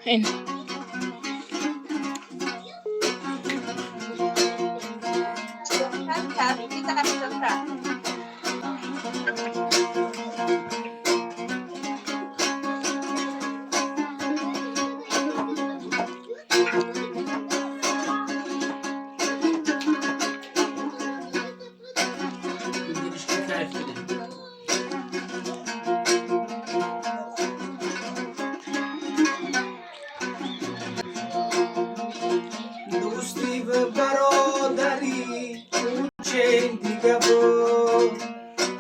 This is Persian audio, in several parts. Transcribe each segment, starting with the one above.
این دوستی و برادری کوچه دیگه بود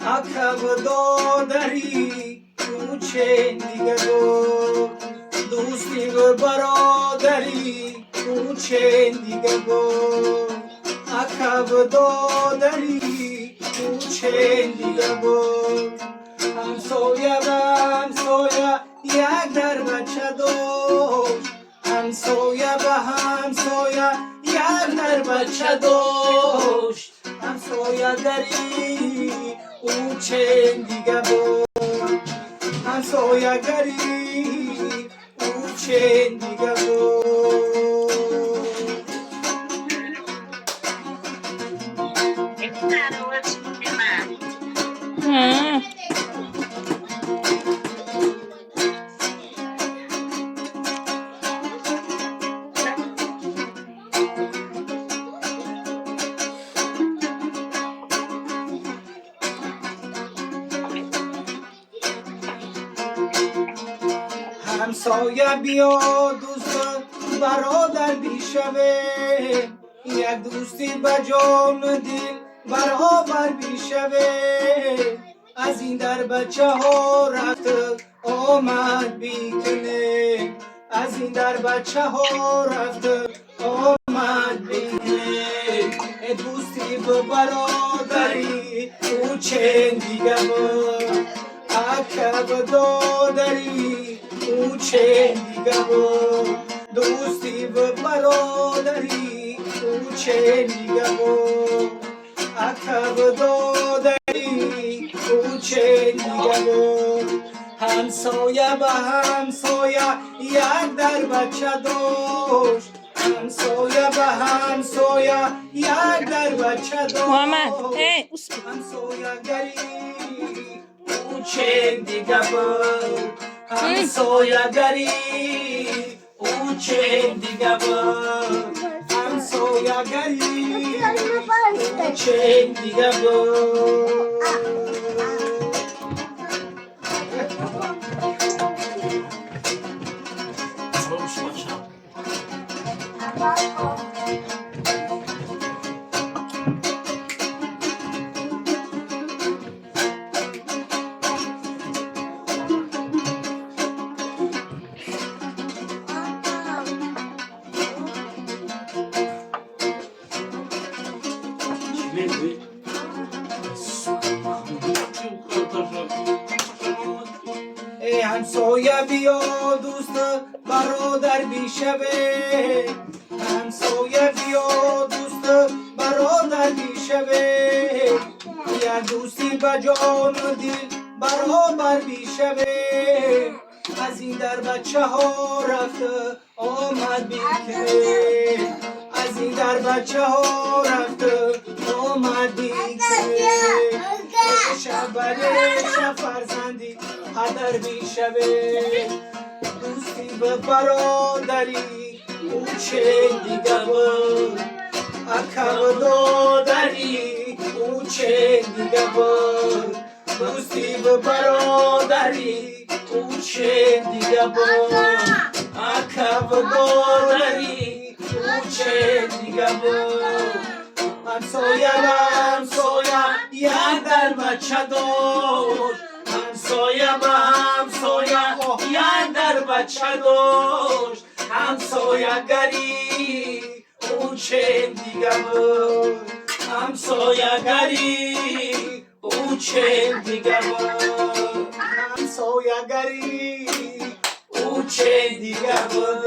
عقب دادری کوچه دیگه بود دوستی و برادری کوچه دیگه بود عقب دادری کوچه دیگه بود همسایه و همسایه یک در بچه داشت همسایه به همسایه یک در بچه داشت همسایه گری او چه دیگه بود همسایه گری او چه دیگه بود همسایه بیا دوست برادر بیشوه یک دوستی به جان دل برابر بیشوه از این در بچه ها رفت آمد بیکنه از این در بچه ها رفت آمد بیکنه دوستی به برادری او چه دیگه بود عقب دادری او چه دیگه بود دوستی و برادری او چه دیگه بود عقب دادری او چه دیگه بود همسایه به همسایه یک در بچه داشت همسایه به همسایه یک در بچه داشت همسایه گری او چه دیگه بود همسایه گری او چه دیگه بود همسایه گری او چه دیگه بود ای همسایه بیا دوست برادر بیشوه همسایه بیا دوست برادر بیشوه یا دوستی به جان و دل برابر بیشوه از این در بچه ها رفت آمد بیکنه از این در بچه ها رفت آمد بیکنه شب فرزندی هدر بیشوه دوستی به برادری او چه دیگه بود عقب دادری او چه دیگه بود دوستی به برادری او چه دیگه بود عقب دادری او چه دیگه بود همسایه و همسایه یک در بچه داشت همسایه و همسایه یک در بچه داشت همسایه گری او چه دیگه بود همسایه گری او چه دیگه بود همسایه گری او چه دیگه بود